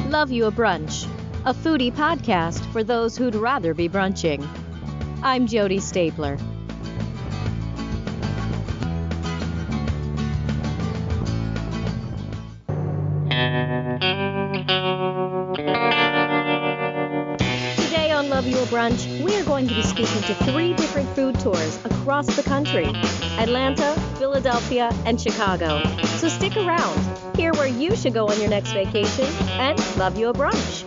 Love You A Brunch, a foodie podcast for those who'd rather be brunching. I'm Jodi Stapler. Today on Love You A Brunch, we are going to be speaking to 3 different food tours across the country: Atlanta, Philadelphia, and Chicago. So stick around, hear where you should go on your next vacation, and love you a brunch.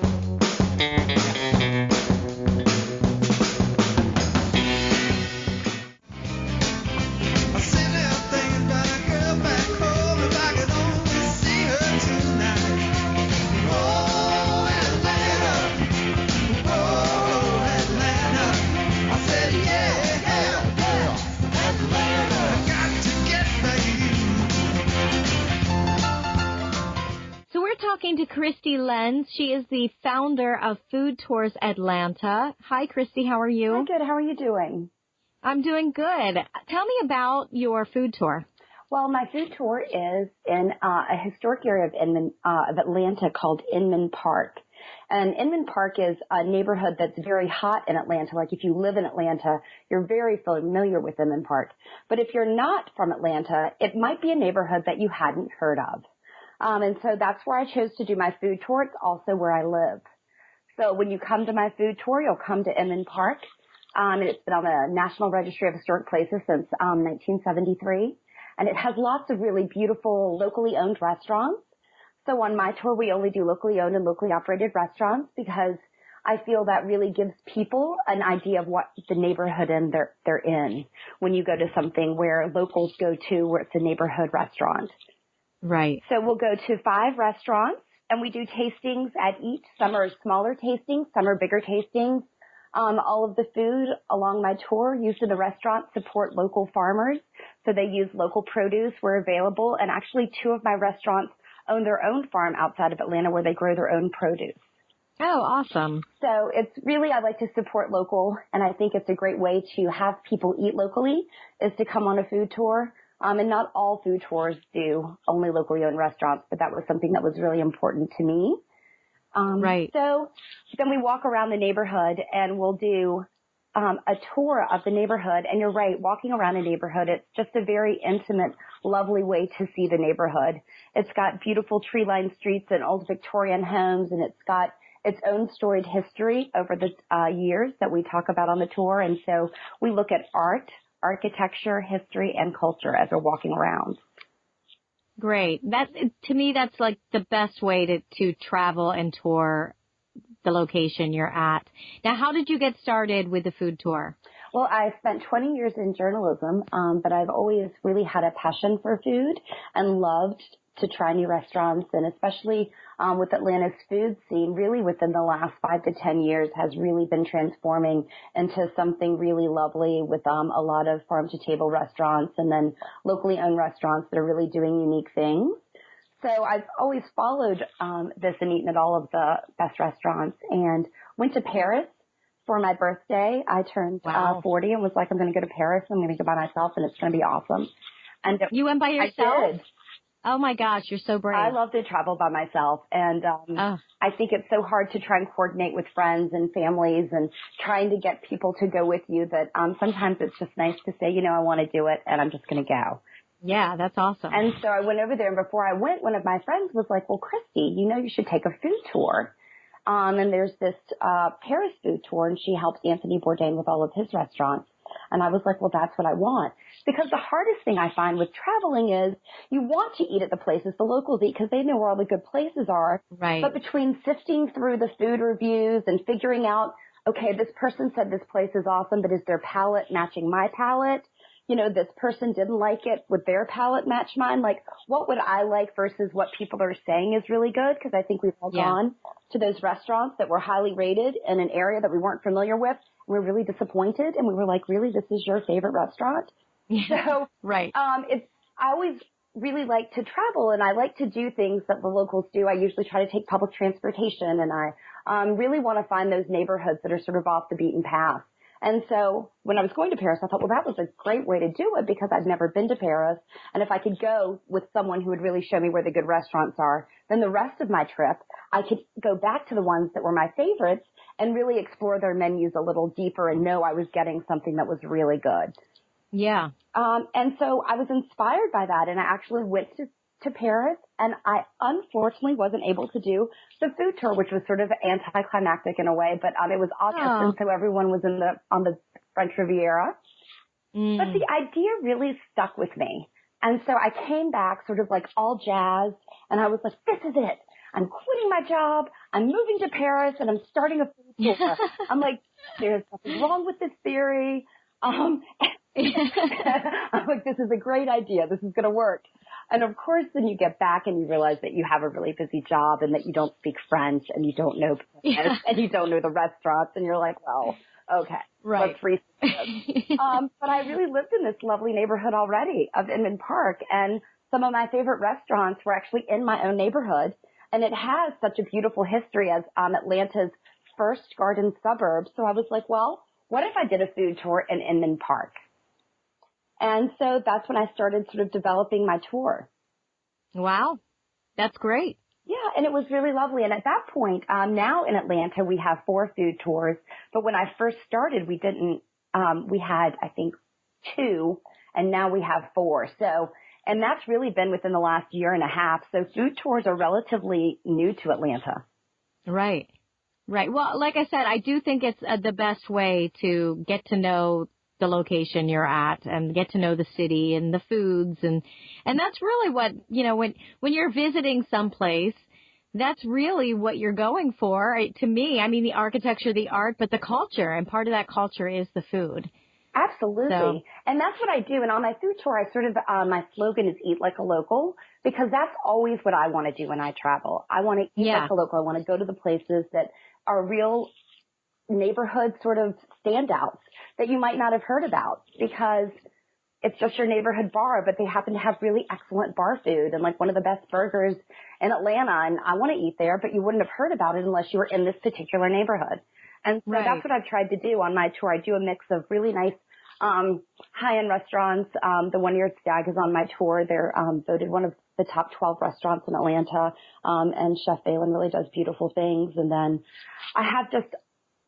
Talking to Cristy Lenz. She is the founder of Food Tours Atlanta. Hi, Cristy. How are you? I'm good. How are you doing? I'm doing good. Tell me about your food tour. Well, my food tour is in a historic area of Atlanta called Inman Park. And Inman Park is a neighborhood that's very hot in Atlanta. Like if you live in Atlanta, you're very familiar with Inman Park. But if you're not from Atlanta, it might be a neighborhood that you hadn't heard of. And so that's where I chose to do my food tour. It's also where I live. So when you come to my food tour, you'll come to Inman Park. And it's been on the National Registry of Historic Places since 1973. And it has lots of really beautiful locally owned restaurants. So on my tour, we only do locally owned and locally operated restaurants because I feel that really gives people an idea of what the neighborhood they're in when you go to something where locals go to where it's a neighborhood restaurant. Right. So we'll go to 5 restaurants, and we do tastings at each. Some are smaller tastings, some are bigger tastings. All of the food along my tour used in the restaurant support local farmers, so they use local produce where available. And actually 2 of my restaurants own their own farm outside of Atlanta where they grow their own produce. Oh, awesome. So it's really, I like to support local, and I think it's a great way to have people eat locally is to come on a food tour. And not all food tours do only locally owned restaurants, but that was something that was really important to me. Right. So then we walk around the neighborhood and we'll do a tour of the neighborhood. And you're right, walking around a neighborhood, it's just a very intimate, lovely way to see the neighborhood. It's got beautiful tree-lined streets and old Victorian homes, and it's got its own storied history over the years that we talk about on the tour. And so we look at art, architecture, history, and culture as we're walking around. Great. To me, that's like the best way to travel and tour the location you're at. Now, how did you get started with the food tour? Well, I spent 20 years in journalism, but I've always really had a passion for food and loved to try new restaurants, and especially with Atlanta's food scene, really within the last 5 to 10 years has really been transforming into something really lovely with a lot of farm-to-table restaurants and then locally owned restaurants that are really doing unique things. So I've always followed this and eaten at all of the best restaurants and went to Paris for my birthday. I turned 40 and was like, I'm going to go to Paris. I'm going to go by myself, and it's going to be awesome. And you went by yourself? I did. Oh, my gosh, you're so brave. I love to travel by myself, and I think it's so hard to try and coordinate with friends and families and trying to get people to go with you that sometimes it's just nice to say, I want to do it, and I'm just going to go. Yeah, that's awesome. And so I went over there, and before I went, one of my friends was like, well, Cristy, you should take a food tour. And there's this Paris food tour, and she helps Anthony Bourdain with all of his restaurants. And I was like, well, that's what I want. Because the hardest thing I find with traveling is you want to eat at the places the locals eat because they know where all the good places are. Right. But between sifting through the food reviews and figuring out, okay, this person said this place is awesome, but is their palate matching my palate? This person didn't like it. Would their palate match mine? Like, what would I like versus what people are saying is really good? Because I think we've all gone to those restaurants that were highly rated in an area that we weren't familiar with. We were really disappointed, and we were like, really, this is your favorite restaurant? So, right. I always really like to travel, and I like to do things that the locals do. I usually try to take public transportation, and I really want to find those neighborhoods that are sort of off the beaten path. And so when I was going to Paris, I thought, well, that was a great way to do it because I'd never been to Paris. And if I could go with someone who would really show me where the good restaurants are, then the rest of my trip, I could go back to the ones that were my favorites and really explore their menus a little deeper and know I was getting something that was really good. Yeah. And so I was inspired by that, and I actually went to Paris, and I unfortunately wasn't able to do the food tour, which was sort of anticlimactic in a way, but it was August, and so everyone was on the French Riviera. But the idea really stuck with me. And so I came back sort of like all jazzed, and I was like, this is it. I'm quitting my job. I'm moving to Paris, and I'm starting a food tour. I'm like, there's nothing wrong with this theory. I'm like, this is a great idea. This is going to work. And of course, then you get back and you realize that you have a really busy job and that you don't speak French and you don't know French and you don't know the restaurants. And you're like, well, okay, let's research this. But I really lived in this lovely neighborhood already of Inman Park. And some of my favorite restaurants were actually in my own neighborhood. And it has such a beautiful history as Atlanta's first garden suburb. So I was like, well, what if I did a food tour in Inman Park? And so that's when I started sort of developing my tour. Wow. That's great. Yeah, and it was really lovely. And at that point, now in Atlanta, we have 4 food tours. But when I first started, we didn't, we had, I think, 2, and now we have 4. So, and that's really been within the last year and a half. So food tours are relatively new to Atlanta. Right. Right. Well, like I said, I do think it's the best way to get to know the location you're at and get to know the city and the foods. And that's really what, you know, when you're visiting someplace, that's really what you're going for. To me, I mean, the architecture, the art, but the culture. And part of that culture is the food. Absolutely. So, and that's what I do. And on my food tour, I sort of, my slogan is eat like a local, because that's always what I want to do when I travel. I want to eat like a local. I want to go to the places that are real neighborhood sort of standouts that you might not have heard about because it's just your neighborhood bar, but they happen to have really excellent bar food and like one of the best burgers in Atlanta. And I want to eat there, but you wouldn't have heard about it unless you were in this particular neighborhood. And so that's what I've tried to do on my tour. I do a mix of really nice, high-end restaurants. The One Year Stag is on my tour. They're voted one of the top 12 restaurants in Atlanta. And Chef Phelan really does beautiful things. And then I have just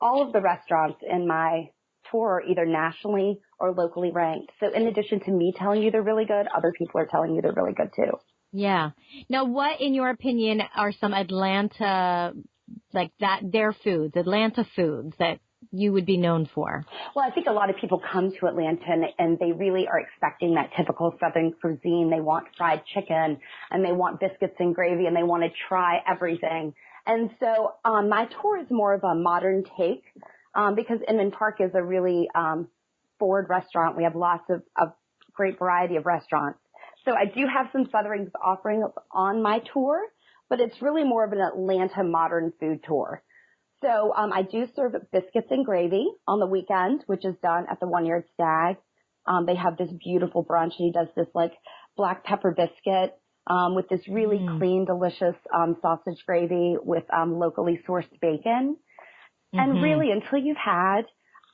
all of the restaurants in my tour are either nationally or locally ranked. So in addition to me telling you they're really good, other people are telling you they're really good too. Yeah. Now, what, in your opinion, are some Atlanta, like that, their foods, Atlanta foods that you would be known for? Well, I think a lot of people come to Atlanta and they really are expecting that typical Southern cuisine. They want fried chicken and they want biscuits and gravy and they want to try everything. And so my tour is more of a modern take because Inman Park is a really forward restaurant. We have lots of great variety of restaurants. So I do have some Southern offerings on my tour, but it's really more of an Atlanta modern food tour. So I do serve biscuits and gravy on the weekend, which is done at the One Year Stag. They have this beautiful brunch, and he does this like black pepper biscuit with this really clean, delicious sausage gravy with locally sourced bacon. And really, until you've had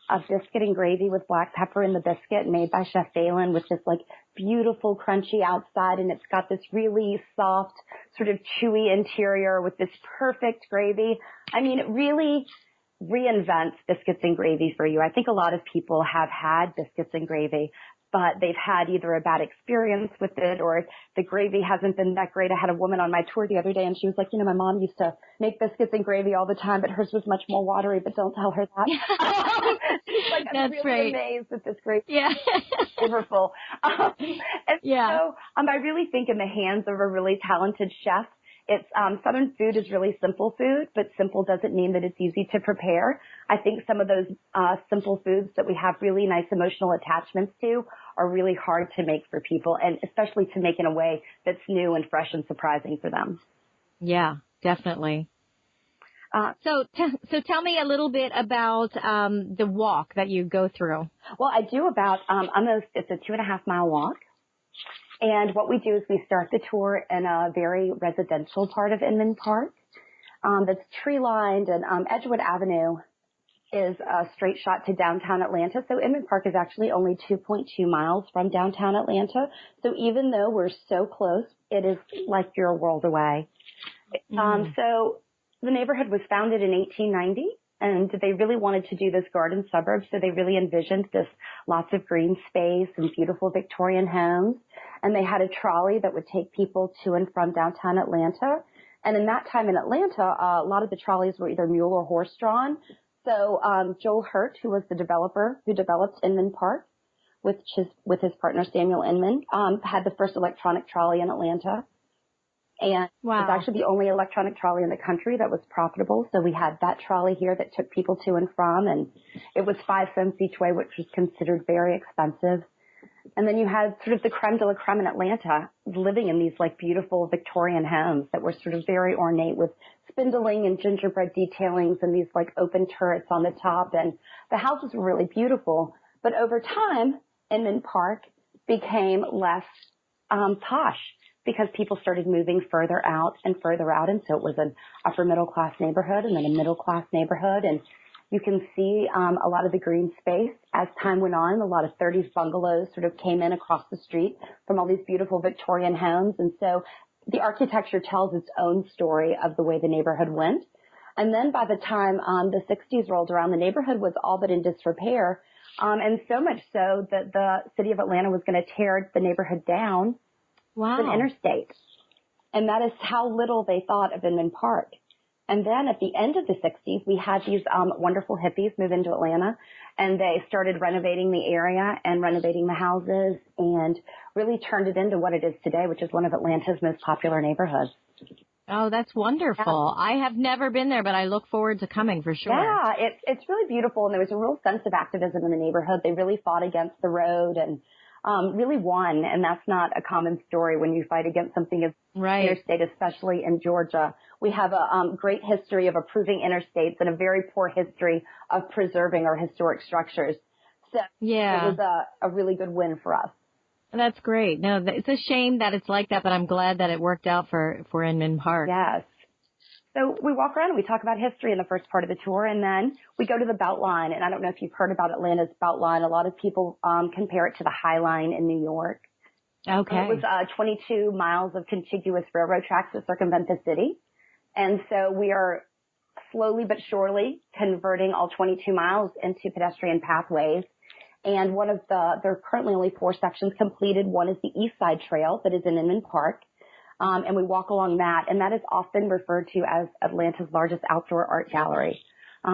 a biscuit and gravy with black pepper in the biscuit made by Chef Phelan with this like beautiful crunchy outside, and it's got this really soft, sort of chewy interior with this perfect gravy. I mean, it really reinvents biscuits and gravy for you. I think a lot of people have had biscuits and gravy, but they've had either a bad experience with it or the gravy hasn't been that great. I had a woman on my tour the other day and she was like, you know, my mom used to make biscuits and gravy all the time, but hers was much more watery, but don't tell her that. She's like, I'm really amazed that this gravy is flavorful. So I really think in the hands of a really talented chef, it's Southern food is really simple food, but simple doesn't mean that it's easy to prepare. I think some of those simple foods that we have really nice emotional attachments to are really hard to make for people, and especially to make in a way that's new and fresh and surprising for them. Yeah, definitely. So tell me a little bit about the walk that you go through. Well, I do about it's a 2.5 mile walk. And what we do is we start the tour in a very residential part of Inman Park that's tree-lined, and Edgewood Avenue is a straight shot to downtown Atlanta. So Inman Park is actually only 2.2 miles from downtown Atlanta. So even though we're so close, it is like you're a world away. So the neighborhood was founded in 1890, and they really wanted to do this garden suburb. So they really envisioned this lots of green space and beautiful Victorian homes. And they had a trolley that would take people to and from downtown Atlanta. And in that time in Atlanta, a lot of the trolleys were either mule or horse drawn. So Joel Hurt, who was the developer who developed Inman Park with his partner Samuel Inman, had the first electronic trolley in Atlanta. And It was actually the only electronic trolley in the country that was profitable. So we had that trolley here that took people to and from, and it was 5 cents each way, which was considered very expensive. And then you had sort of the creme de la creme in Atlanta living in these like beautiful Victorian homes that were sort of very ornate with spindling and gingerbread detailings and these like open turrets on the top. And the houses were really beautiful. But over time, Inman Park became less posh because people started moving further out. And so it was an upper middle class neighborhood and then a middle class neighborhood. And you can see a lot of the green space as time went on. A lot of 30s bungalows sort of came in across the street from all these beautiful Victorian homes. And so the architecture tells its own story of the way the neighborhood went. And then by the time the 60s rolled around, the neighborhood was all but in disrepair. And so much so that the city of Atlanta was going to tear the neighborhood down to an interstate. And that is how little they thought of Inman Park. And then at the end of the 60s, we had these wonderful hippies move into Atlanta, and they started renovating the area and renovating the houses and really turned it into what it is today, which is one of Atlanta's most popular neighborhoods. Oh, that's wonderful. Yeah. I have never been there, but I look forward to coming for sure. Yeah, it's really beautiful, and there was a real sense of activism in the neighborhood. They really fought against the road and really won, and that's not a common story when you fight against something as interstate, especially in Georgia. We have a great history of approving interstates and a very poor history of preserving our historic structures. So it was a really good win for us. That's great. No, it's a shame that it's like that, but I'm glad that it worked out for Inman Park. Yes. So we walk around and we talk about history in the first part of the tour, and then we go to the Beltline. And I don't know if you've heard about Atlanta's Beltline. A lot of people compare it to the High Line in New York. Okay. It was 22 miles of contiguous railroad tracks that circumvent the city. And so we are slowly but surely converting all 22 miles into pedestrian pathways. And there are currently only 4 sections completed. One is the East Side Trail that is in Inman Park. And we walk along that, and that is often referred to as Atlanta's largest outdoor art gallery.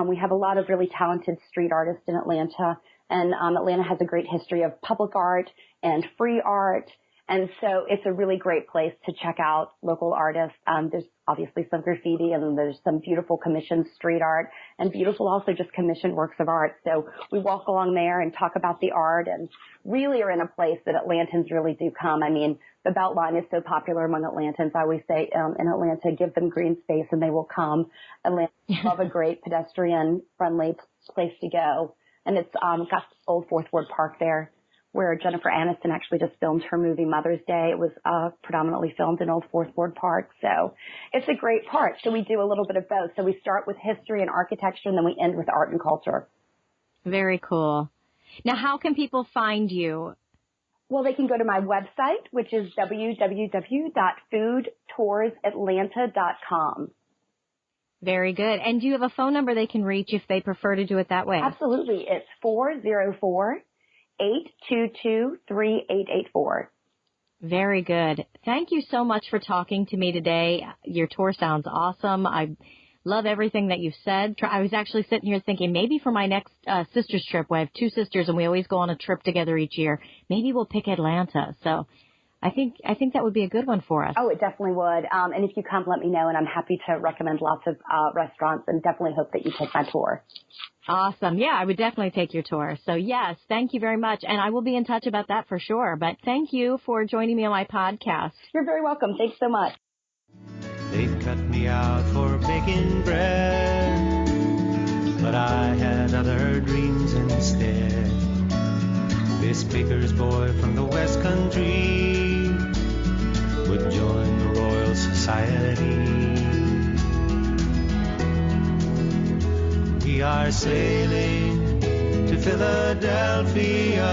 We have a lot of really talented street artists in Atlanta, and Atlanta has a great history of public art and free art, and so it's a really great place to check out local artists. There's obviously some graffiti, and then there's some beautiful commissioned street art, and beautiful also just commissioned works of art. So we walk along there and talk about the art, and really are in a place that Atlantans really do come. I mean, the Beltline is so popular among Atlantans. I always say in Atlanta, give them green space and they will come. Atlanta love a great pedestrian-friendly place to go. And it's got old Fourth Ward Park there where Jennifer Aniston actually just filmed her movie Mother's Day. It was predominantly filmed in old Fourth Ward Park. So it's a great park. So we do a little bit of both. So we start with history and architecture, and then we end with art and culture. Very cool. Now, how can people find you? Well, they can go to my website, which is www.foodtoursatlanta.com. Very good. And do you have a phone number they can reach if they prefer to do it that way? Absolutely. It's 404-822-3884. Very good. Thank you so much for talking to me today. Your tour sounds awesome. I love everything that you've said. I was actually sitting here thinking maybe for my next sisters trip, we have 2 sisters and we always go on a trip together each year. Maybe we'll pick Atlanta. So I think that would be a good one for us. Oh, it definitely would. And if you come, let me know, and I'm happy to recommend lots of restaurants, and definitely hope that you take my tour. Awesome. Yeah, I would definitely take your tour. So yes, thank you very much. And I will be in touch about that for sure. But thank you for joining me on my podcast. You're very welcome. Thanks so much. They cut me out for baking bread, but I had other dreams instead. This baker's boy from the West Country would join the Royal Society. We are sailing to Philadelphia,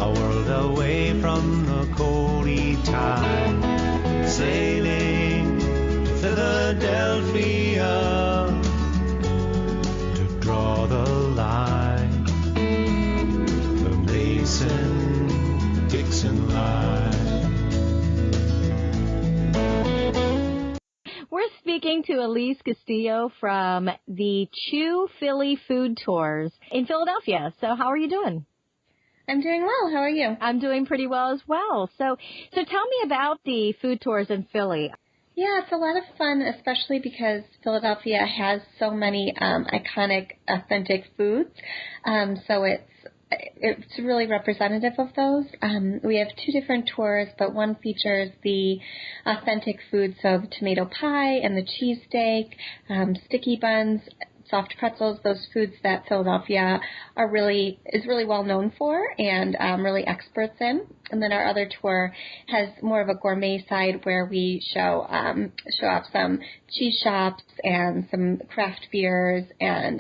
a world away from the coldy tide. Sailing to Philadelphia to draw the line, the Mason-Dixon line. We're speaking to Elise Castillo from the Chew Philly Food Tours in Philadelphia. So how are you doing? I'm doing well. How are you? I'm doing pretty well as well. So tell me about the food tours in Philly. Yeah, it's a lot of fun, especially because Philadelphia has so many iconic, authentic foods. So it's really representative of those. We have two different tours, but one features the authentic foods, so the tomato pie and the cheesesteak, sticky buns, soft pretzels, those foods that Philadelphia is really well known for and really experts in. And then our other tour has more of a gourmet side where we show off some cheese shops and some craft beers and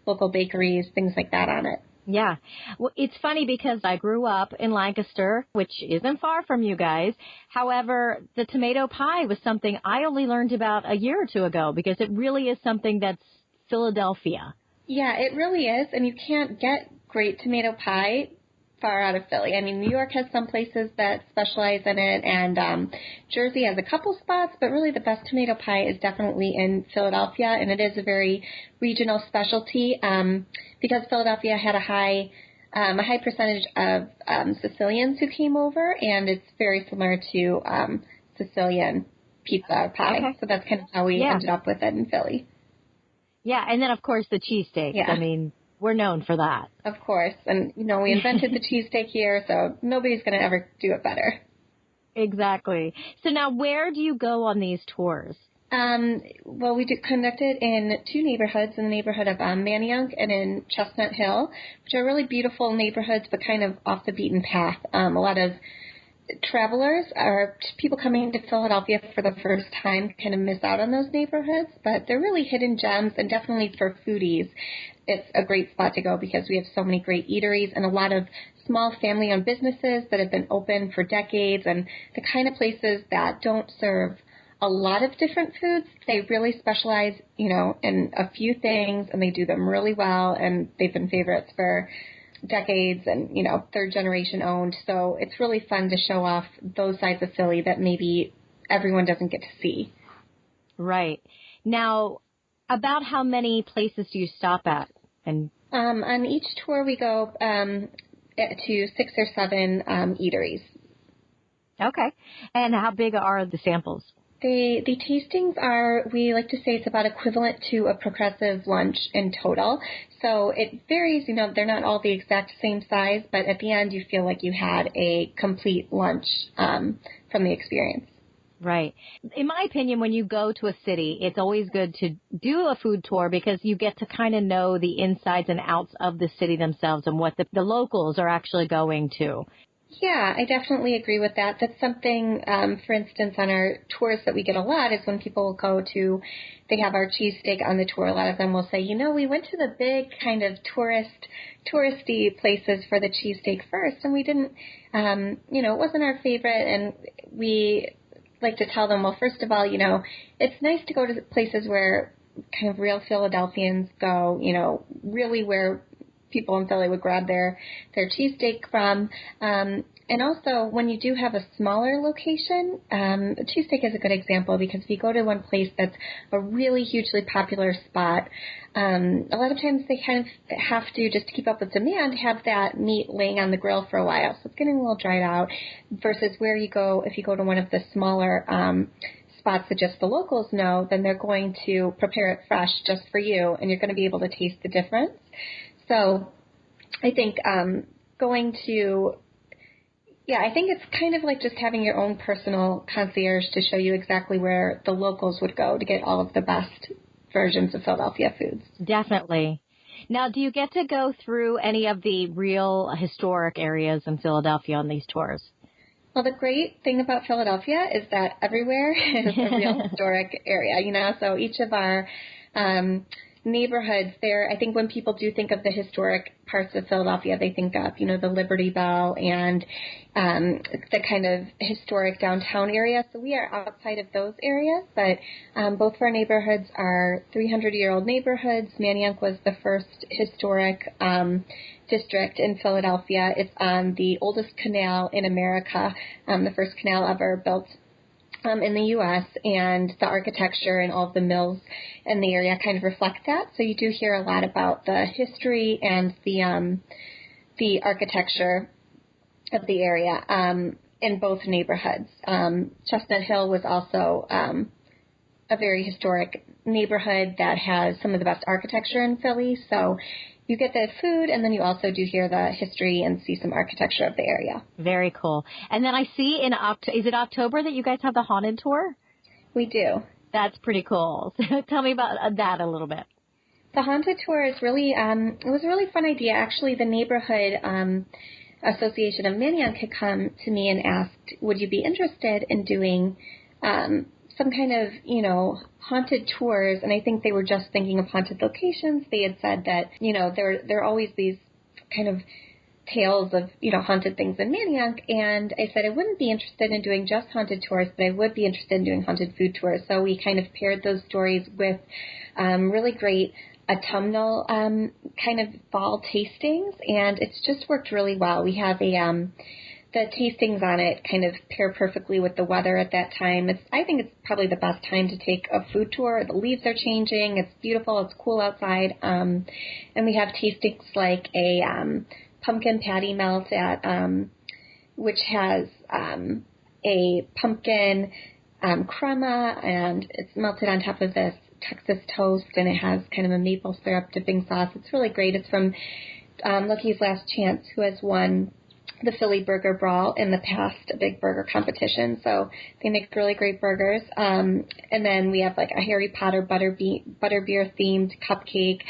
local bakeries, things like that on it. Yeah. Well, it's funny because I grew up in Lancaster, which isn't far from you guys. However, the tomato pie was something I only learned about a year or two ago because it really is something that's Philadelphia. Yeah, it really is. And you can't get great tomato pie far out of Philly. I mean, New York has some places that specialize in it, and Jersey has a couple spots, but really the best tomato pie is definitely in Philadelphia, and it is a very regional specialty because Philadelphia had a high percentage of Sicilians who came over, and it's very similar to Sicilian pizza or pie. Okay. So that's kind of how we ended up with it in Philly. Yeah, and then, of course, the cheesesteaks. Yeah. I mean, we're known for that. Of course. And, we invented the cheesesteak here, so nobody's going to ever do it better. Exactly. So now where do you go on these tours? Well, we conduct it in two neighborhoods, in the neighborhood of Manayunk and in Chestnut Hill, which are really beautiful neighborhoods, but kind of off the beaten path. A lot of travelers or people coming to Philadelphia for the first time kind of miss out on those neighborhoods, but they're really hidden gems, and definitely for foodies, it's a great spot to go because we have so many great eateries and a lot of small family-owned businesses that have been open for decades, and the kind of places that don't serve a lot of different foods. They really specialize, in a few things, and they do them really well, and they've been favorites for decades and, third generation owned. So it's really fun to show off those sides of Philly that maybe everyone doesn't get to see. Right. Now, about how many places do you stop at? And on each tour we go to 6 or 7 eateries. Okay. And how big are the samples? The tastings are, we like to say it's about equivalent to a progressive lunch in total. So it varies, they're not all the exact same size, but at the end you feel like you had a complete lunch from the experience. Right. In my opinion, when you go to a city, it's always good to do a food tour because you get to kind of know the insides and outs of the city themselves and what the locals are actually going to. Yeah, I definitely agree with that. That's something, for instance, on our tours that we get a lot is when people will go to, they have our cheesesteak on the tour. A lot of them will say, we went to the big kind of touristy places for the cheesesteak first, and we didn't, it wasn't our favorite, and we like to tell them, well, first of all, it's nice to go to places where kind of real Philadelphians go, really where people in Philly would grab their cheesesteak from. And also, when you do have a smaller location, a cheesesteak is a good example because if you go to one place that's a really hugely popular spot, a lot of times they kind of have to, just to keep up with demand, have that meat laying on the grill for a while. So it's getting a little dried out versus where you go, if you go to one of the smaller spots that just the locals know, then they're going to prepare it fresh just for you, and you're going to be able to taste the difference. So I think I think it's kind of like just having your own personal concierge to show you exactly where the locals would go to get all of the best versions of Philadelphia foods. Definitely. Now, do you get to go through any of the real historic areas in Philadelphia on these tours? Well, the great thing about Philadelphia is that everywhere is a real historic area, so each of our neighborhoods there. I think when people do think of the historic parts of Philadelphia, they think of, the Liberty Bell and the kind of historic downtown area. So we are outside of those areas, but both of our neighborhoods are 300-year-old neighborhoods. Manayunk was the first historic district in Philadelphia. It's on the oldest canal in America, the first canal ever built in the U.S., and the architecture and all of the mills in the area kind of reflect that. So you do hear a lot about the history and the architecture of the area in both neighborhoods. Chestnut Hill was also a very historic neighborhood that has some of the best architecture in Philly. So you get the food, and then you also do hear the history and see some architecture of the area. Very cool. And then I see is it October that you guys have the haunted tour? We do. That's pretty cool. So tell me about that a little bit. The haunted tour is really, it was a really fun idea. Actually, the neighborhood association of Manayunk had come to me and asked, would you be interested in doing some kind of, haunted tours, and I think they were just thinking of haunted locations. They had said that, there are always these kind of tales of, haunted things in Manayunk, and I said I wouldn't be interested in doing just haunted tours, but I would be interested in doing haunted food tours. So we kind of paired those stories with really great autumnal kind of fall tastings, and it's just worked really well. We have the tastings on it kind of pair perfectly with the weather at that time. I think it's probably the best time to take a food tour. The leaves are changing. It's beautiful. It's cool outside. And we have tastings like a pumpkin patty melt which has a pumpkin crema, and it's melted on top of this Texas toast, and it has kind of a maple syrup dipping sauce. It's really great. It's from Lucky's Last Chance, who has won the Philly Burger Brawl in the past, a big burger competition. So they make really great burgers. And then we have like a Harry Potter butterbeer themed cupcake,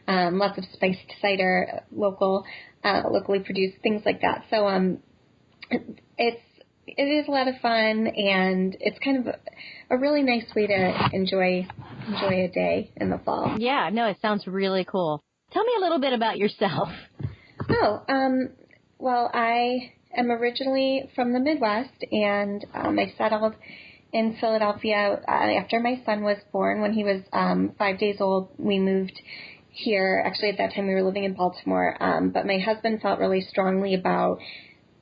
lots of spiced cider, locally produced, things like that. So it is a lot of fun, and it's kind of a really nice way to enjoy a day in the fall. Yeah, no, it sounds really cool. Tell me a little bit about yourself. Well, I am originally from the Midwest, and I settled in Philadelphia after my son was born. When he was 5 days old, we moved here. Actually, at that time, we were living in Baltimore, but my husband felt really strongly about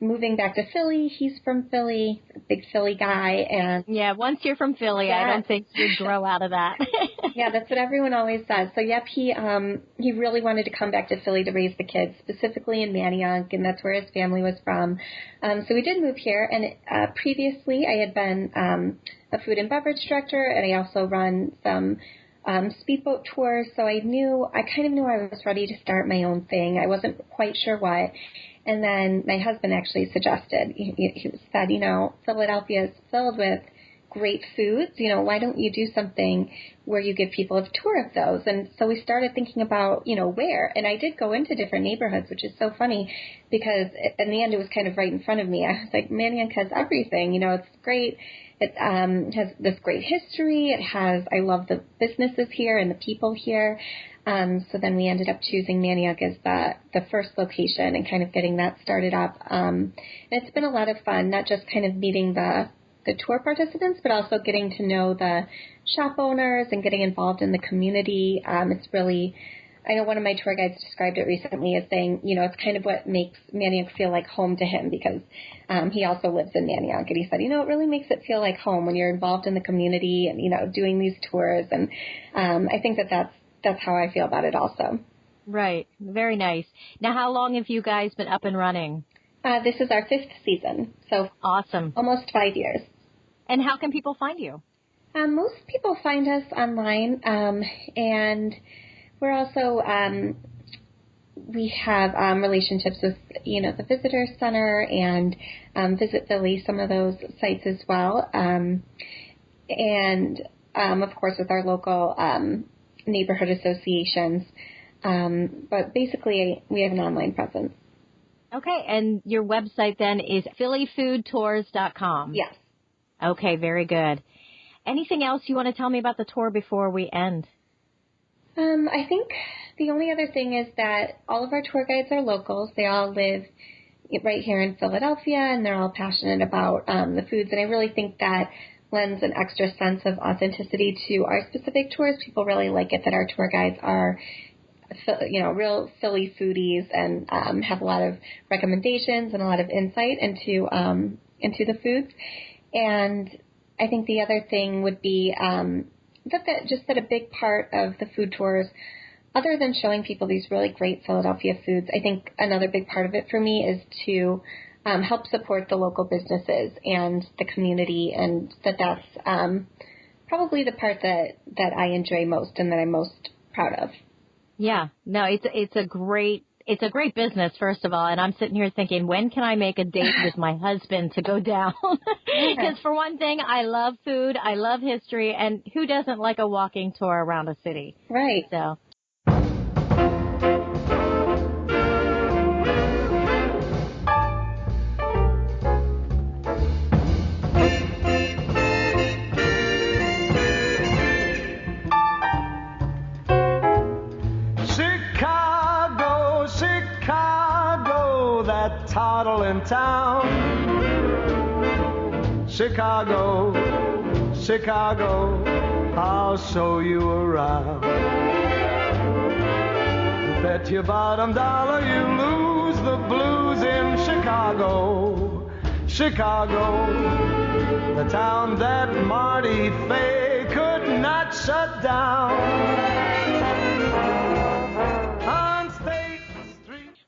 moving back to Philly. He's from Philly, a big Philly guy. And yeah, once you're from Philly, I don't think you'd grow out of that. Yeah, that's what everyone always says. So, yep, he really wanted to come back to Philly to raise the kids, specifically in Manayunk, and that's where his family was from. So we did move here, and previously I had been a food and beverage director, and I also run some speedboat tours. So I kind of knew I was ready to start my own thing. I wasn't quite sure what. And then my husband actually suggested, he said, Philadelphia is filled with great foods. Why don't you do something where you give people a tour of those? And so we started thinking about, where. And I did go into different neighborhoods, which is so funny because in the end it was kind of right in front of me. I was like, Manayunk has everything. It's great. It has this great history. I love the businesses here and the people here. So then we ended up choosing Manayunk as the first location and kind of getting that started up. And it's been a lot of fun, not just kind of meeting the tour participants, but also getting to know the shop owners and getting involved in the community. It's really, I know one of my tour guides described it recently as saying, it's kind of what makes Manayunk feel like home to him, because he also lives in Manayunk. And he said, it really makes it feel like home when you're involved in the community and, doing these tours. And I think that's how I feel about it also. Right. Very nice. Now, how long have you guys been up and running? This is our 5th season. So awesome. Almost 5 years. And how can people find you? Most people find us online, and we're also, we have relationships with, the Visitor Center and Visit Philly, some of those sites as well. And, of course, with our local neighborhood associations. But basically, we have an online presence. Okay, and your website then is phillyfoodtours.com. Yes. Okay, very good. Anything else you want to tell me about the tour before we end? I think the only other thing is that all of our tour guides are locals. They all live right here in Philadelphia, and they're all passionate about the foods. And I really think that lends an extra sense of authenticity to our specific tours. People really like it that our tour guides are, real Philly foodies and have a lot of recommendations and a lot of insight into the foods. And I think the other thing would be that a big part of the food tours, other than showing people these really great Philadelphia foods, I think another big part of it for me is to help support the local businesses and the community, and that's probably the part that I enjoy most and that I'm most proud of. Yeah, no, it's a great business, first of all, and I'm sitting here thinking, when can I make a date with my husband to go down? Because for one thing, I love food, I love history, and who doesn't like a walking tour around a city? Right. So. Toddling town, Chicago, Chicago, I'll show you around. Bet your bottom dollar you lose the blues in Chicago, Chicago, the town that Marty Fay could not shut down.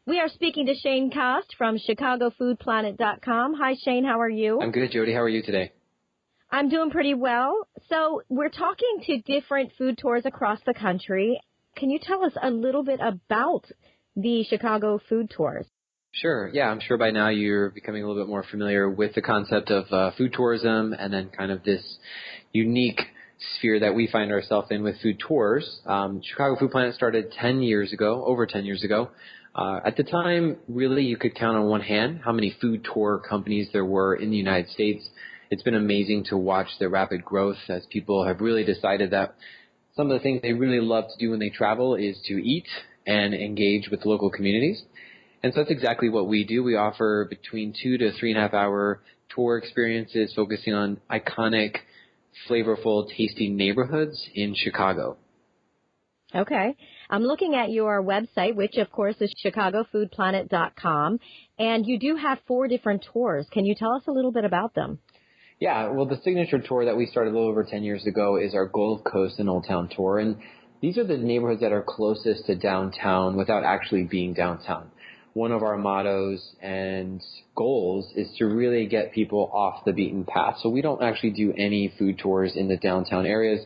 We are speaking to Shane Kost from ChicagoFoodPlanet.com. Hi, Shane. How are you? I'm good, Jodi. How are you today? I'm doing pretty well. So we're talking to different food tours across the country. Can you tell us a little bit about the Chicago food tours? Sure. Yeah, I'm sure by now you're becoming a little bit more familiar with the concept of food tourism and then kind of this unique sphere that we find ourselves in with food tours. Chicago Food Planet started over 10 years ago. At the time, really, you could count on one hand how many food tour companies there were in the United States. It's been amazing to watch the rapid growth as people have really decided that some of the things they really love to do when they travel is to eat and engage with local communities. And so that's exactly what we do. We offer between 2 to 3.5 hour tour experiences focusing on iconic, flavorful, tasty neighborhoods in Chicago. Okay. I'm looking at your website, which, of course, is ChicagoFoodPlanet.com, and you do have 4 different tours. Can you tell us a little bit about them? Yeah, well, the signature tour that we started a little over 10 years ago is our Gold Coast and Old Town tour, and these are the neighborhoods that are closest to downtown without actually being downtown. One of our mottos and goals is to really get people off the beaten path, so we don't actually do any food tours in the downtown areas,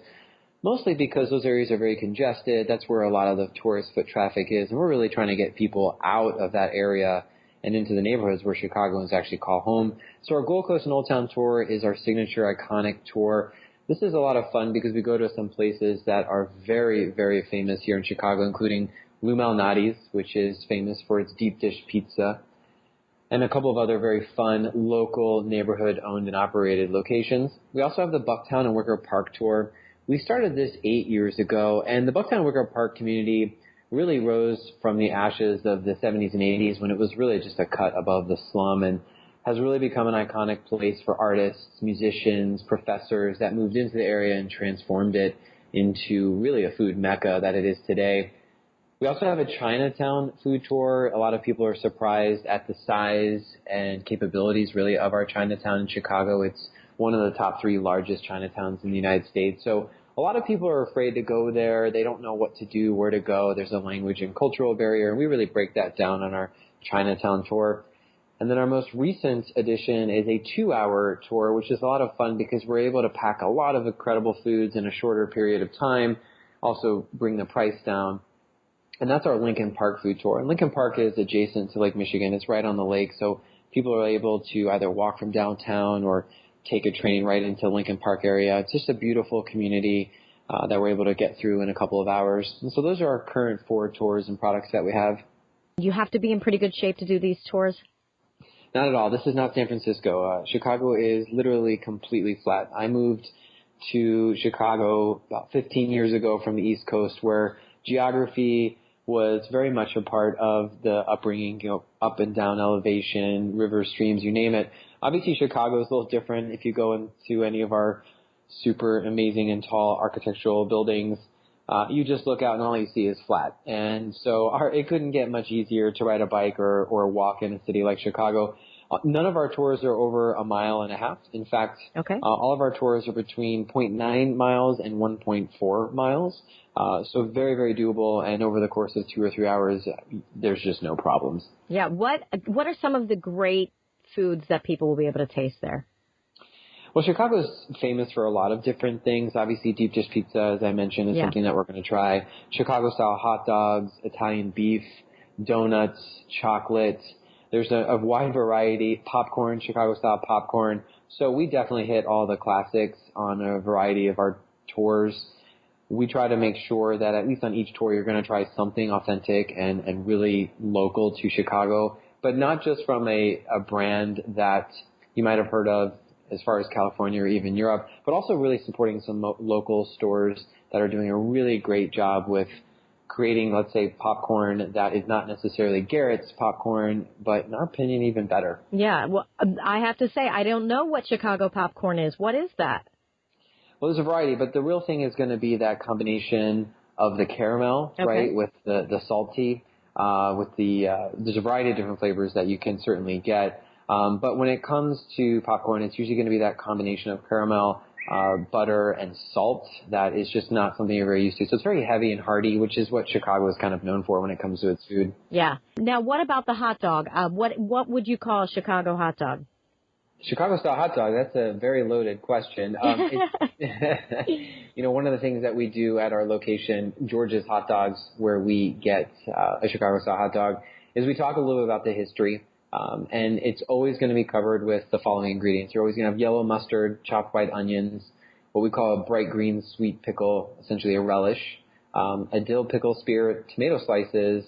mostly because those areas are very congested. That's where a lot of the tourist foot traffic is, and we're really trying to get people out of that area and into the neighborhoods where Chicagoans actually call home. So our Gold Coast and Old Town tour is our signature iconic tour. This is a lot of fun because we go to some places that are very, very famous here in Chicago, including Lou Malnati's, which is famous for its deep dish pizza, and a couple of other very fun local neighborhood-owned and operated locations. We also have the Bucktown and Wicker Park tour. We started this 8 years ago, and the Bucktown and Wicker Park community really rose from the ashes of the 70s and 80s when it was really just a cut above the slum and has really become an iconic place for artists, musicians, professors that moved into the area and transformed it into really a food mecca that it is today. We also have a Chinatown food tour. A lot of people are surprised at the size and capabilities really of our Chinatown in Chicago. It's one of the top 3 largest Chinatowns in the United States. So a lot of people are afraid to go there. They don't know what to do, where to go. There's a language and cultural barrier, and we really break that down on our Chinatown tour. And then our most recent addition is a 2-hour tour, which is a lot of fun because we're able to pack a lot of incredible foods in a shorter period of time, also bring the price down. And that's our Lincoln Park food tour. And Lincoln Park is adjacent to Lake Michigan. It's right on the lake, so people are able to either walk from downtown or take a train right into Lincoln Park area. It's just a beautiful community that we're able to get through in a couple of hours. And so those are our current 4 tours and products that we have. You have to be in pretty good shape to do these tours. Not at all. This is not San Francisco. Chicago is literally completely flat. I moved to Chicago about 15 years ago from the East Coast, where geography was very much a part of the upbringing, up and down elevation, rivers, streams, you name it. Obviously, Chicago is a little different. If you go into any of our super amazing and tall architectural buildings, you just look out and all you see is flat. And so it couldn't get much easier to ride a bike or walk in a city like Chicago. None of our tours are over 1.5 miles. In fact, all of our tours are between 0.9 miles and 1.4 miles. So very, very doable. And over the course of 2 or 3 hours, there's just no problems. Yeah. What are some of the great foods that people will be able to taste there? Well, Chicago's famous for a lot of different things. Obviously, deep dish pizza, as I mentioned, is something that we're going to try. Chicago-style hot dogs, Italian beef, donuts, chocolate. There's a wide variety. Popcorn, Chicago-style popcorn. So we definitely hit all the classics on a variety of our tours. We try to make sure that at least on each tour you're going to try something authentic and really local to Chicago, but not just from a brand that you might have heard of as far as California or even Europe, but also really supporting some local stores that are doing a really great job with creating, let's say, popcorn that is not necessarily Garrett's popcorn, but in our opinion, even better. Yeah, well, I have to say, I don't know what Chicago popcorn is. What is that? Well, there's a variety, but the real thing is going to be that combination of the caramel, right, with the salty, there's a variety of different flavors that you can certainly get. But when it comes to popcorn, it's usually going to be that combination of caramel, butter, and salt that is just not something you're very used to. So it's very heavy and hearty, which is what Chicago is kind of known for when it comes to its food. Yeah. Now, what about the hot dog? What would you call a Chicago hot dog? Chicago-style hot dog, that's a very loaded question. One of the things that we do at our location, George's Hot Dogs, where we get a Chicago-style hot dog, is we talk a little bit about the history. And it's always going to be covered with the following ingredients. You're always going to have yellow mustard, chopped white onions, what we call a bright green sweet pickle, essentially a relish, a dill pickle spear, tomato slices,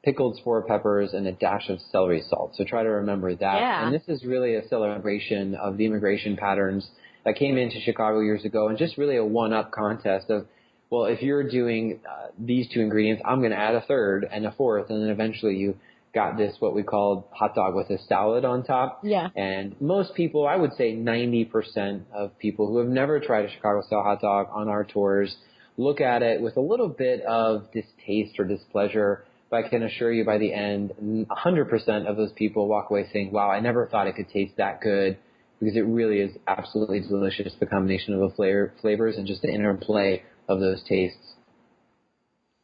pickled spore peppers, and a dash of celery salt. So try to remember that. Yeah. And this is really a celebration of the immigration patterns that came into Chicago years ago, and just really a one-up contest of, well, if you're doing these two ingredients, I'm going to add a third and a fourth, and then eventually you got this, what we call hot dog with a salad on top. Yeah. And most people, I would say 90% of people who have never tried a Chicago-style hot dog on our tours look at it with a little bit of distaste or displeasure. But I can assure you by the end, 100% of those people walk away saying, wow, I never thought it could taste that good, because it really is absolutely delicious, the combination of the flavors and just the interplay of those tastes.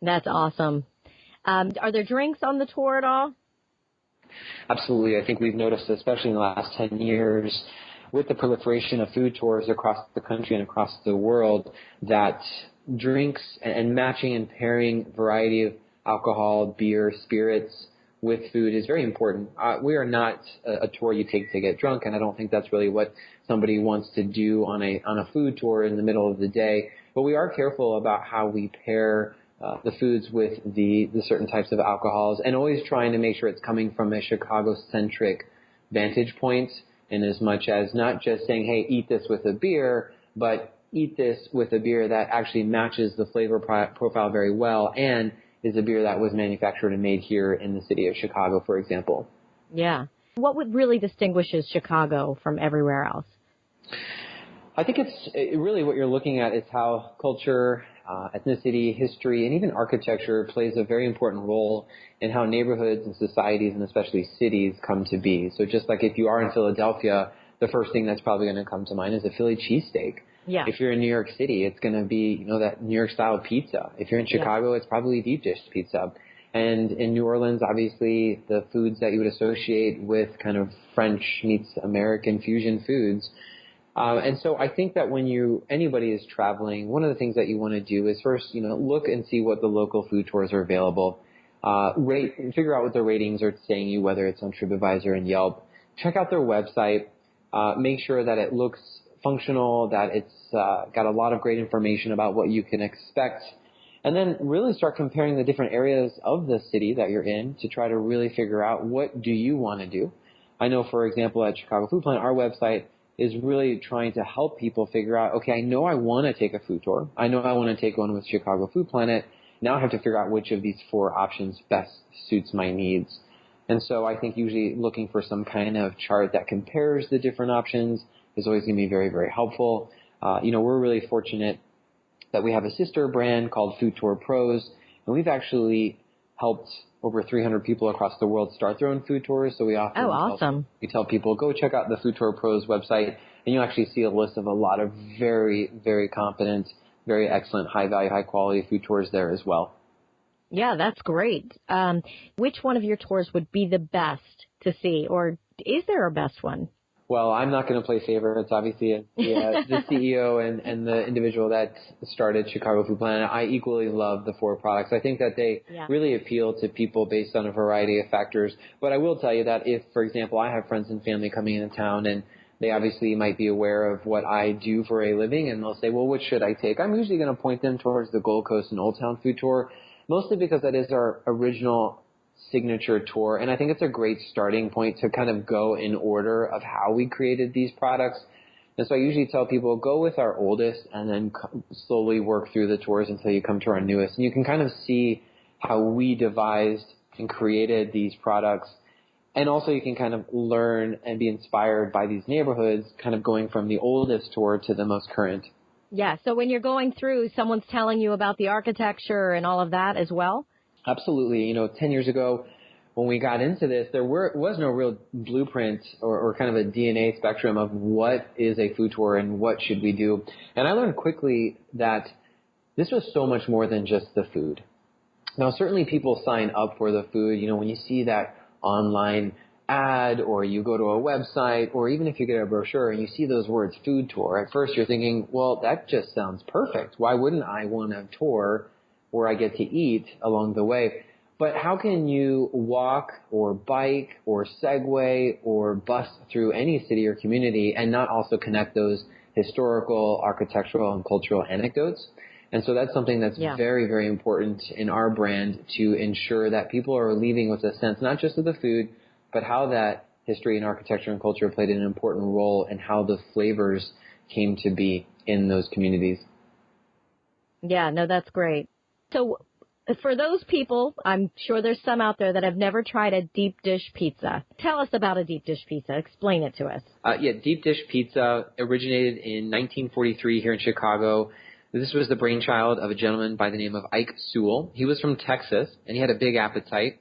That's awesome. Are there drinks on the tour at all? Absolutely. I think we've noticed, especially in the last 10 years, with the proliferation of food tours across the country and across the world, that drinks and matching and pairing variety of alcohol, beer, spirits with food is very important. We are not a tour you take to get drunk, and I don't think that's really what somebody wants to do on a food tour in the middle of the day. But we are careful about how we pair the foods with the certain types of alcohols, and always trying to make sure it's coming from a Chicago-centric vantage point, in as much as not just saying, hey, eat this with a beer, but eat this with a beer that actually matches the flavor profile very well and is a beer that was manufactured and made here in the city of Chicago, for example. Yeah. What would really distinguishes Chicago from everywhere else? I think it's really what you're looking at is how culture, ethnicity, history, and even architecture plays a very important role in how neighborhoods and societies, and especially cities, come to be. So just like if you are in Philadelphia, the first thing that's probably going to come to mind is a Philly cheesesteak. Yeah. If you're in New York City, it's going to be, that New York style pizza. If you're in Chicago, it's probably deep dish pizza. And in New Orleans, obviously, the foods that you would associate with kind of French meets American fusion foods. And so I think that when anybody is traveling, one of the things that you want to do is first, look and see what the local food tours are available. Figure out what the ratings are saying you, whether it's on TripAdvisor and Yelp. Check out their website. Make sure that it looks functional, that it's got a lot of great information about what you can expect, and then really start comparing the different areas of the city that you're in to try to really figure out what do you want to do. I know, for example, at Chicago Food Plan, our website is really trying to help people figure out, okay, I know I want to take a food tour. I know I want to take one with Chicago Food Planet. Now I have to figure out which of these 4 options best suits my needs. And so I think usually looking for some kind of chart that compares the different options is always going to be very, very helpful. We're really fortunate that we have a sister brand called Food Tour Pros, and we've actually helped over 300 people across the world start their own food tours. So we often awesome. We tell people, go check out the Food Tour Pros website, and you'll actually see a list of a lot of very, very competent, very excellent, high-value, high-quality food tours there as well. Yeah, that's great. Which one of your tours would be the best to see, or is there a best one? Well, I'm not going to play favorites. Obviously, the CEO and the individual that started Chicago Food Planet, I equally love the 4 products. I think that they really appeal to people based on a variety of factors. But I will tell you that if, for example, I have friends and family coming into town and they obviously might be aware of what I do for a living, and they'll say, well, what should I take? I'm usually going to point them towards the Gold Coast and Old Town Food Tour, mostly because that is our original signature tour, and I think it's a great starting point to kind of go in order of how we created these products. And so I usually tell people, go with our oldest and then slowly work through the tours until you come to our newest. And you can kind of see how we devised and created these products. And also you can kind of learn and be inspired by these neighborhoods, kind of going from the oldest tour to the most current. Yeah, so when you're going through, someone's telling you about the architecture and all of that as well? Absolutely. 10 years ago, when we got into this, there was no real blueprint or kind of a DNA spectrum of what is a food tour and what should we do. And I learned quickly that this was so much more than just the food. Now, certainly people sign up for the food. When you see that online ad or you go to a website or even if you get a brochure and you see those words food tour, at first you're thinking, well, that just sounds perfect. Why wouldn't I want a tour where I get to eat along the way? But how can you walk or bike or Segway or bus through any city or community and not also connect those historical, architectural, and cultural anecdotes? And so that's something that's very, very important in our brand to ensure that people are leaving with a sense not just of the food, but how that history and architecture and culture played an important role in how the flavors came to be in those communities. Yeah, no, that's great. So for those people, I'm sure there's some out there that have never tried a deep dish pizza. Tell us about a deep dish pizza. Explain it to us. Deep dish pizza originated in 1943 here in Chicago. This was the brainchild of a gentleman by the name of Ike Sewell. He was from Texas, and he had a big appetite.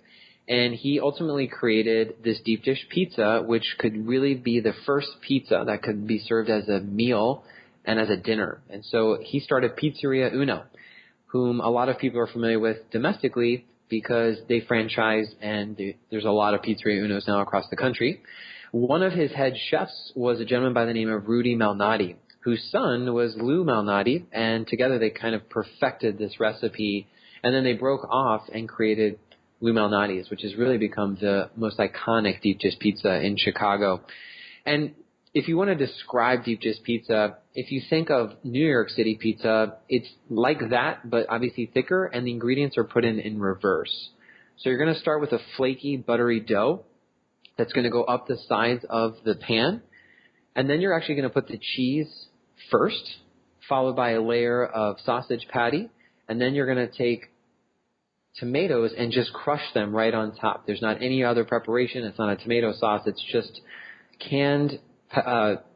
And he ultimately created this deep dish pizza, which could really be the first pizza that could be served as a meal and as a dinner. And so he started Pizzeria Uno, whom a lot of people are familiar with domestically because they franchised, and there's a lot of Pizzeria Unos now across the country. One of his head chefs was a gentleman by the name of Rudy Malnati, whose son was Lou Malnati, and together they kind of perfected this recipe, and then they broke off and created Lou Malnati's, which has really become the most iconic deep dish pizza in Chicago. And if you want to describe deep dish pizza, if you think of New York City pizza, it's like that, but obviously thicker, and the ingredients are put in reverse. So you're going to start with a flaky, buttery dough that's going to go up the sides of the pan, and then you're actually going to put the cheese first, followed by a layer of sausage patty, and then you're going to take tomatoes and just crush them right on top. There's not any other preparation. It's not a tomato sauce. It's just canned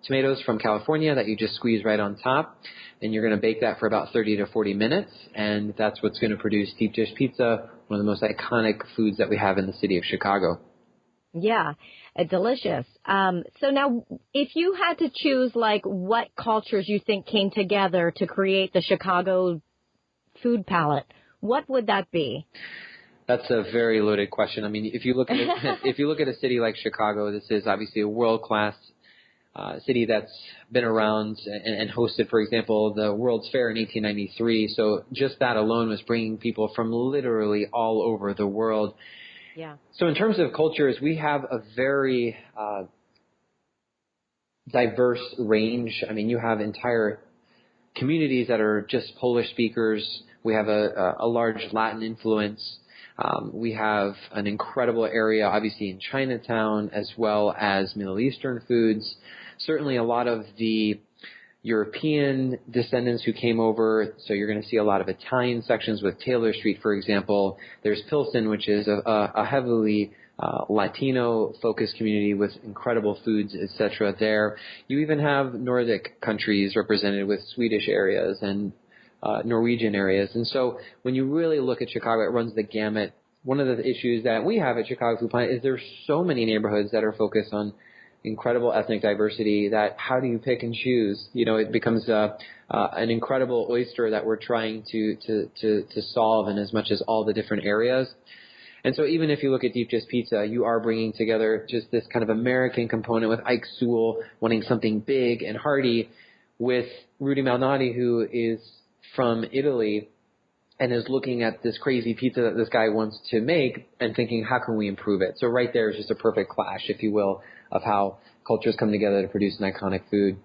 tomatoes from California that you just squeeze right on top. And you're going to bake that for about 30 to 40 minutes. And that's what's going to produce deep dish pizza, one of the most iconic foods that we have in the city of Chicago. Yeah, delicious. So now, if you had to choose, what cultures you think came together to create the Chicago food palette, what would that be? That's a very loaded question. I mean, if you look at a city like Chicago, this is obviously a world-class city that's been around and hosted, for example, the World's Fair in 1893. So just that alone was bringing people from literally all over the world. Yeah. So in terms of cultures, we have a very diverse range. I mean, you have entire communities that are just Polish speakers. We have a large Latin influence. We have an incredible area, obviously, in Chinatown, as well as Middle Eastern foods. certainly a lot of the European descendants who came over. So you're going to see a lot of Italian sections with Taylor Street, for example. There's Pilsen, which is a heavily Latino-focused community with incredible foods, etc. there. You even have Nordic countries represented with Swedish areas and Norwegian areas. And so when you really look at Chicago, it runs the gamut. One of the issues that we have at Chicago Food Planet is there's so many neighborhoods that are focused on incredible ethnic diversity that how do you pick and choose? It becomes an incredible oyster that we're trying to solve in as much as all the different areas. And so even if you look at Deep Dish Pizza, you are bringing together just this kind of American component with Ike Sewell wanting something big and hearty, with Rudy Malnati, who is from Italy and is looking at this crazy pizza that this guy wants to make and thinking, how can we improve it? So right there is just a perfect clash, if you will, of how cultures come together to produce an iconic food.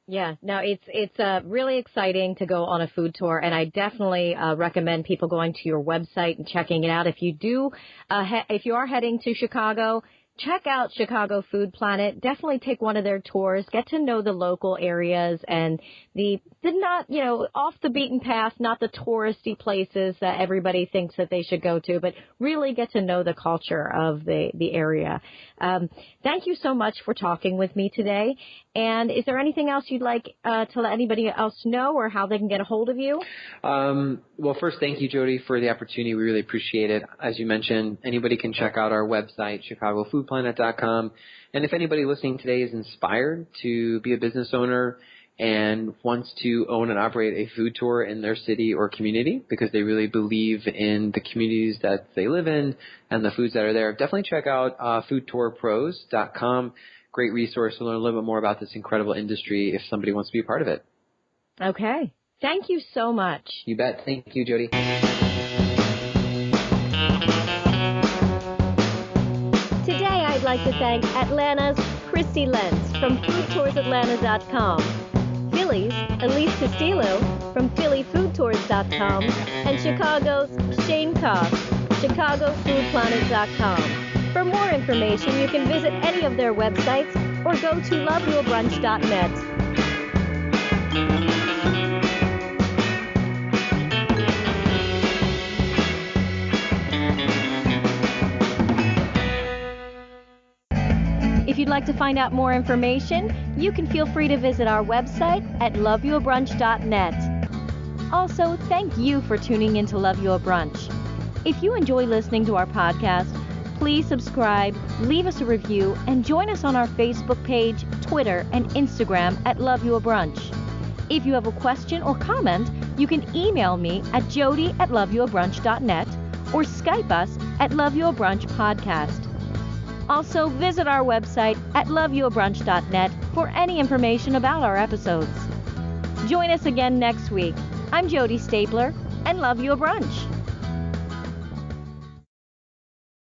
Yeah, no, it's really exciting to go on a food tour, and I definitely recommend people going to your website and checking it out. If you are heading to Chicago, check out Chicago Food Planet. Definitely take one of their tours. Get to know the local areas and the not, off the beaten path, not the touristy places that everybody thinks that they should go to, but really get to know the culture of the area. Thank you so much for talking with me today. And is there anything else you'd like to let anybody else know, or how they can get a hold of you? Well, first, thank you, Jodi, for the opportunity. We really appreciate it. As you mentioned, anybody can check out our website, chicagofoodplanet.com. And if anybody listening today is inspired to be a business owner and wants to own and operate a food tour in their city or community because they really believe in the communities that they live in and the foods that are there, definitely check out foodtourpros.com. Great resource to learn a little bit more about this incredible industry if somebody wants to be a part of it. Okay. Thank you so much. You bet. Thank you, Jodi. Today, I'd like to thank Atlanta's Cristy Lenz from foodtoursatlanta.com, Philly's Elise Castillo from phillyfoodtours.com, and Chicago's Shane Kost, chicagofoodplanet.com. For more information, you can visit any of their websites or go to loveyouabrunch.net. If you'd like to find out more information, you can feel free to visit our website at loveyouabrunch.net. Also, thank you for tuning in to Love You A Brunch. If you enjoy listening to our podcast, please subscribe, leave us a review, and join us on our Facebook page, Twitter, and Instagram at Love You A Brunch. If you have a question or comment, you can email me at jodi@loveyouabrunch.net or Skype us at Love You A Brunch Podcast. Also, visit our website at loveyouabrunch.net for any information about our episodes. Join us again next week. I'm Jodi Stapler, and Love You A Brunch.